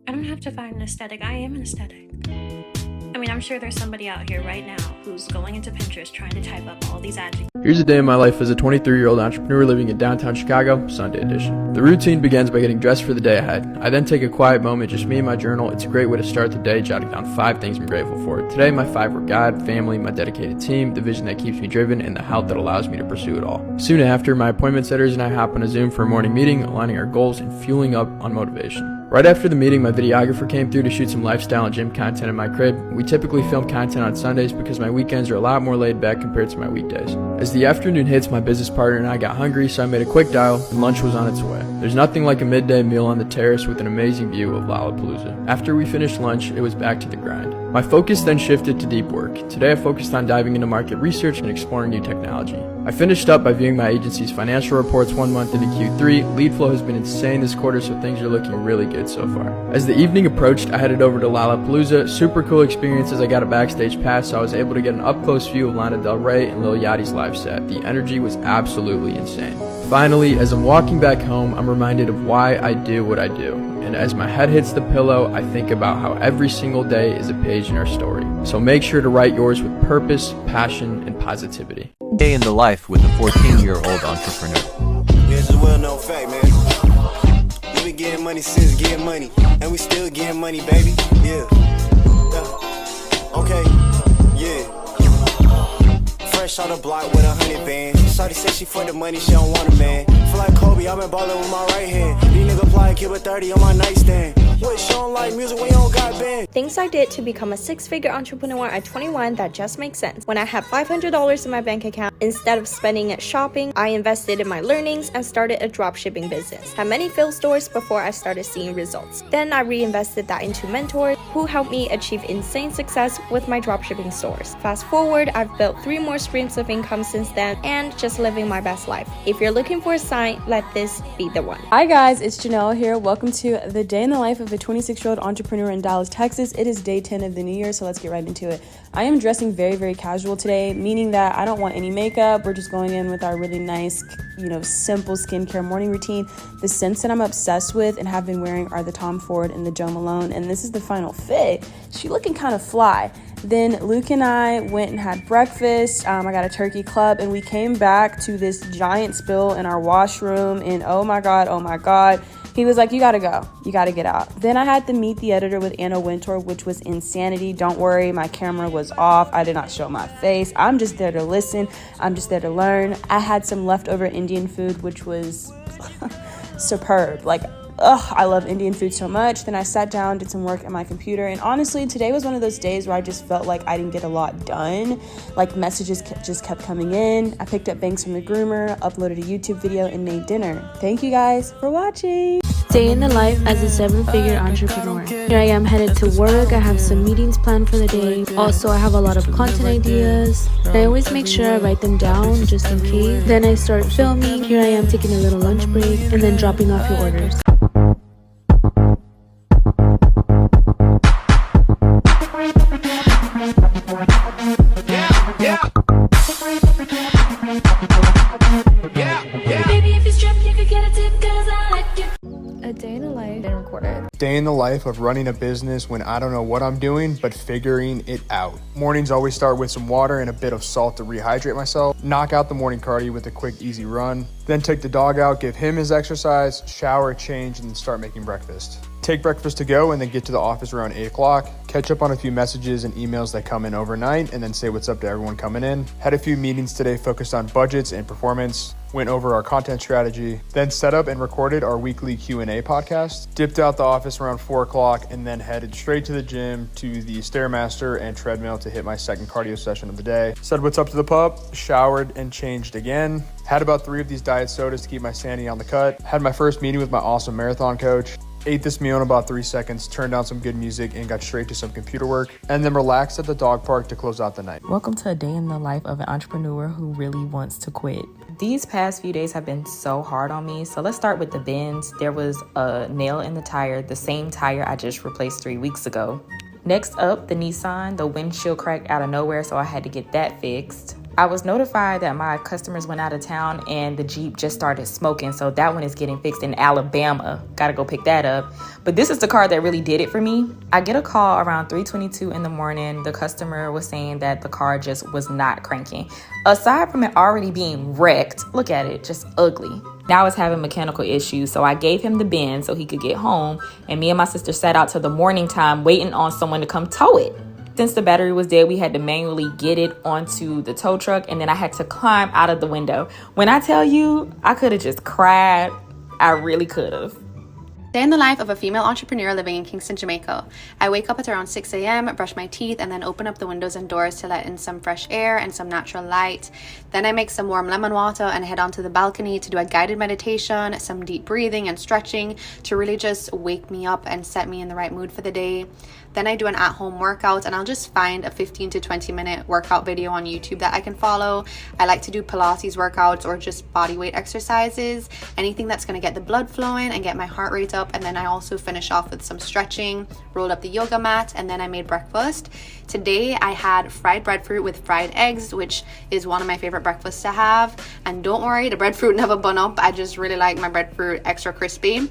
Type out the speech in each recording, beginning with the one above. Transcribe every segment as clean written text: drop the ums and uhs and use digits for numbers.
I don't have to find an aesthetic. I am an aesthetic. I mean, I'm sure there's somebody out here right now who's going into Pinterest trying to type up all these adjectives. Here's a day in my life as a 23-year-old entrepreneur living in downtown Chicago, Sunday edition. The routine begins by getting dressed for the day ahead. I then take a quiet moment, just me and my journal. It's a great way to start the day, jotting down 5 things I'm grateful for. Today, my 5 were God, family, my dedicated team, the vision that keeps me driven, and the health that allows me to pursue it all. Soon after, my appointment setters and I hop on a Zoom for a morning meeting, aligning our goals and fueling up on motivation. Right after the meeting, my videographer came through to shoot some lifestyle and gym content in my crib. We typically film content on Sundays because my weekends are a lot more laid back compared to my weekdays. As the afternoon hits, my business partner and I got hungry, so I made a quick dial, and lunch was on its way. There's nothing like a midday meal on the terrace with an amazing view of Lollapalooza. After we finished lunch, it was back to the grind. My focus then shifted to deep work. Today I focused on diving into market research and exploring new technology. I finished up by viewing my agency's financial reports 1 month into Q3. Lead flow has been insane this quarter, so things are looking really good so far. As the evening approached, I headed over to Lollapalooza. Super cool experience as I got a backstage pass, so I was able to get an up-close view of Lana Del Rey and Lil Yachty's live set. The energy was absolutely insane. Finally, as I'm walking back home, I'm reminded of why I do what I do. And as my head hits the pillow, I think about how every single day is a page in our story. So make sure to write yours with purpose, passion, and positivity. Day in the life with a 14-year-old entrepreneur. Yeah, it's a well-known fact, man. We been getting money since getting money, and we still getting money, baby. Yeah. Okay. Yeah. Fresh on the block with 100 bands. Shawty said she for the money, she don't want a man. Feel like Kobe, I've been ballin' with my right hand. These niggas apply a kid with 30 on my nightstand. What, she don't like music when you don't got band? Things I did to become a 6-figure entrepreneur at 21 that just make sense. When I had $500 in my bank account, instead of spending it shopping, I invested in my learnings and started a dropshipping business. Had many failed stores before I started seeing results. Then I reinvested that into mentors who helped me achieve insane success with my dropshipping stores. Fast forward, I've built 3 more streams of income since then and just living my best life. If you're looking for a sign, let this be the one. Hi guys, it's Janelle here. Welcome to the day in the life of a 26-year-old entrepreneur in Dallas, Texas. It is day 10 of the new year, so let's get right into it. I am dressing very, very casual today, meaning that I don't want any makeup. We're just going in with our really nice, simple skincare morning routine. The scents that I'm obsessed with and have been wearing are the Tom Ford and the Jo Malone, and this is the final fit. She looking kind of fly. Then Luke and I went and had breakfast. I got a turkey club, and we came back to this giant spill in our washroom, and oh my God. He was like, you gotta go. You gotta get out. Then I had to meet the editor with Anna Wintour, which was insanity. Don't worry, my camera was off. I did not show my face. I'm just there to listen. I'm just there to learn. I had some leftover Indian food, which was superb. I love Indian food so much. Then I sat down, did some work on my computer, and honestly, today was one of those days where I just felt like I didn't get a lot done. Messages just kept coming in. I picked up bangs from the groomer, uploaded a YouTube video, and made dinner. Thank you guys for watching. Day in the life as a 7-figure entrepreneur. Here I am headed to work. I have some meetings planned for the day. Also, I have a lot of content ideas. I always make sure I write them down just in case. Then I start filming. Here I am taking a little lunch break and then dropping off your orders. A day in the life and recorded. Day in the life of running a business when I don't know what I'm doing, but figuring it out. Mornings always start with some water and a bit of salt to rehydrate myself. Knock out the morning cardio with a quick, easy run. Then take the dog out, give him his exercise, shower, change, and then start making breakfast. Take breakfast to go and then get to the office around 8 o'clock. Catch up on a few messages and emails that come in overnight and then say what's up to everyone coming in. Had a few meetings today focused on budgets and performance. Went over our content strategy. Then set up and recorded our weekly Q&A podcast. Dipped out the office around 4 o'clock and then headed straight to the gym to the Stairmaster and treadmill to hit my second cardio session of the day. Said what's up to the pup, showered and changed again. Had about 3 of these diet sodas to keep my sanity on the cut. Had my first meeting with my awesome marathon coach. Ate this meal in about 3 seconds, turned on some good music, and got straight to some computer work, and then relaxed at the dog park to close out the night. Welcome to a day in the life of an entrepreneur who really wants to quit. These past few days have been so hard on me, so let's start with the bends. There was a nail in the tire, the same tire I just replaced 3 weeks ago. Next up, the Nissan, the windshield cracked out of nowhere, so I had to get that fixed. I was notified that my customers went out of town and the Jeep just started smoking. So that one is getting fixed in Alabama. Gotta go pick that up. But this is the car that really did it for me. I get a call around 3:22 in the morning. The customer was saying that the car just was not cranking. Aside from it already being wrecked, look at it, just ugly. Now it's having mechanical issues, so I gave him the Benz so he could get home, and me and my sister sat out till the morning time waiting on someone to come tow it. Since the battery was dead, we had to manually get it onto the tow truck, and then I had to climb out of the window. When I tell you, I could have just cried. I really could have. Day in the life of a female entrepreneur living in Kingston, Jamaica. I wake up at around 6 a.m., brush my teeth, and then open up the windows and doors to let in some fresh air and some natural light. Then I make some warm lemon water and head onto the balcony to do a guided meditation, some deep breathing and stretching to really just wake me up and set me in the right mood for the day. Then I do an at-home workout, and I'll just find a 15 to 20 minute workout video on YouTube that I can follow. I like to do Pilates workouts or just body weight exercises, anything that's going to get the blood flowing and get my heart rate up. And then I also finish off with some stretching, rolled up the yoga mat, and then I made breakfast. Today I had fried breadfruit with fried eggs, which is one of my favorite breakfasts to have. And don't worry, the breadfruit never bun up. I just really like my breadfruit extra crispy.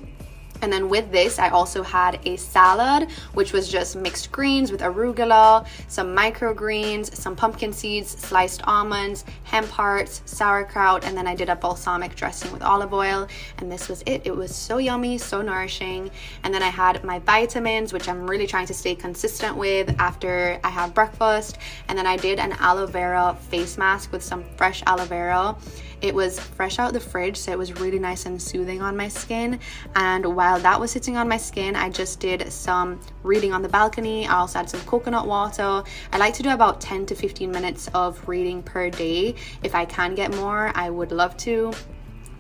And then with this, I also had a salad, which was just mixed greens with arugula, some microgreens, some pumpkin seeds, sliced almonds, hemp hearts, sauerkraut, and then I did a balsamic dressing with olive oil. And this was it. It was so yummy, so nourishing. And then I had my vitamins, which I'm really trying to stay consistent with after I have breakfast. And then I did an aloe vera face mask with some fresh aloe vera. It was fresh out the fridge, so it was really nice and soothing on my skin. And while that was sitting on my skin, I just did some reading on the balcony. I also had some coconut water. I like to do about 10 to 15 minutes of reading per day. If I can get more, I would love to.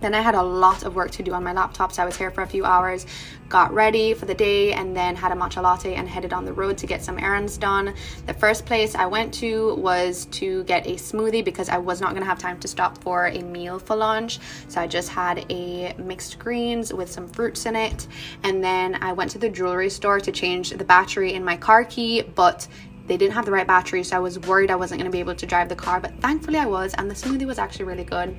Then I had a lot of work to do on my laptop, so I was here for a few hours, got ready for the day, and then had a matcha latte and headed on the road to get some errands done. The first place I went to was to get a smoothie because I was not going to have time to stop for a meal for lunch. So I just had a mixed greens with some fruits in it. And then I went to the jewelry store to change the battery in my car key, but they didn't have the right battery, so I was worried I wasn't going to be able to drive the car, but thankfully I was, and the smoothie was actually really good.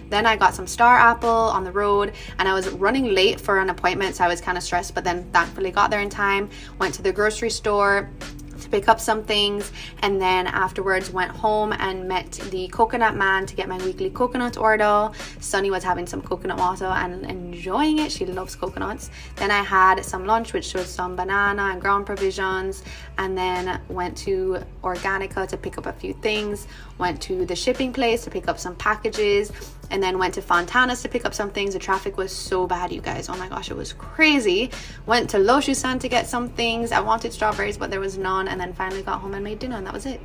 Then I got some star apple on the road, and I was running late for an appointment, so I was kind of stressed, but then thankfully got there in time. Went to the grocery store to pick up some things, and then afterwards went home and met the coconut man to get my weekly coconut order. Sunny was having some coconut water and enjoying it. She loves coconuts. Then I had some lunch, which was some banana and ground provisions, and then went to Organica to pick up a few things, went to the shipping place to pick up some packages, and then went to Fontana's to pick up some things. The traffic was so bad, you guys. Oh my gosh, it was crazy. Went to Loshusan to get some things. I wanted strawberries, but there was none. And then finally got home and made dinner, and that was it.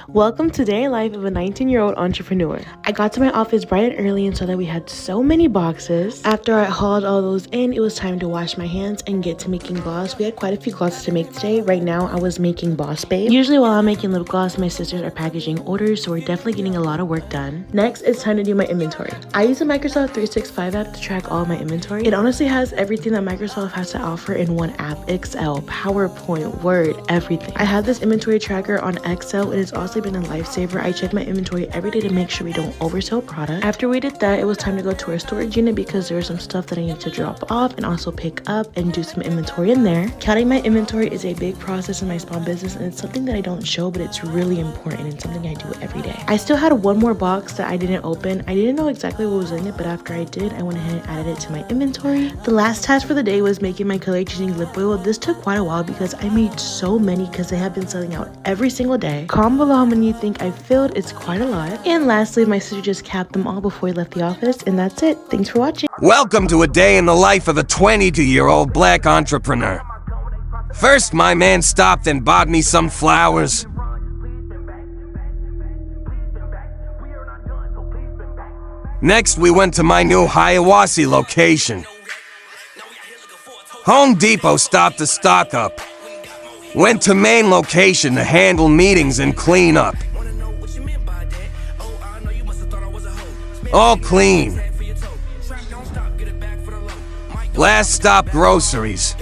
Welcome to Day in Life of a 19-year-old entrepreneur. I got to my office bright and early and saw that we had so many boxes. After I hauled all those in, it was time to wash my hands and get to making gloss. We had quite a few glosses to make today. Right now, I was making Boss Babe. Usually while I'm making lip gloss, my sisters are packaging orders, so we're definitely getting a lot of work done. Next, it's time to do my inventory. I use the Microsoft 365 app to track all my inventory. It honestly has everything that Microsoft has to offer in one app: Excel, PowerPoint, Word, everything. I have this inventory tracker on Excel, and it's also been a lifesaver. I check my inventory every day to make sure we don't oversell product. After we did that, it was time to go to our storage unit because there was some stuff that I need to drop off and also pick up and do some inventory in there. Counting my inventory is a big process in my small business, and it's something that I don't show, but it's really important and something I do every day. I still had one more box that I didn't open. I didn't know exactly what was in it, but after I did, I went ahead and added it to my inventory. The last task for the day was making my color changing lip oil. This took quite a while because I made so many because they have been selling out every single day. Comment below how many you think I filled. It's quite a lot. And lastly, my sister just capped them all before we left the office, and that's it. Thanks for watching. Welcome to a day in the life of a 22-year-old black entrepreneur. First, my man stopped and bought me some flowers. Next, we went to my new Hiawassee location. Home Depot stopped to stock up. Went to main location to handle meetings and clean up. All clean. Last stop, groceries.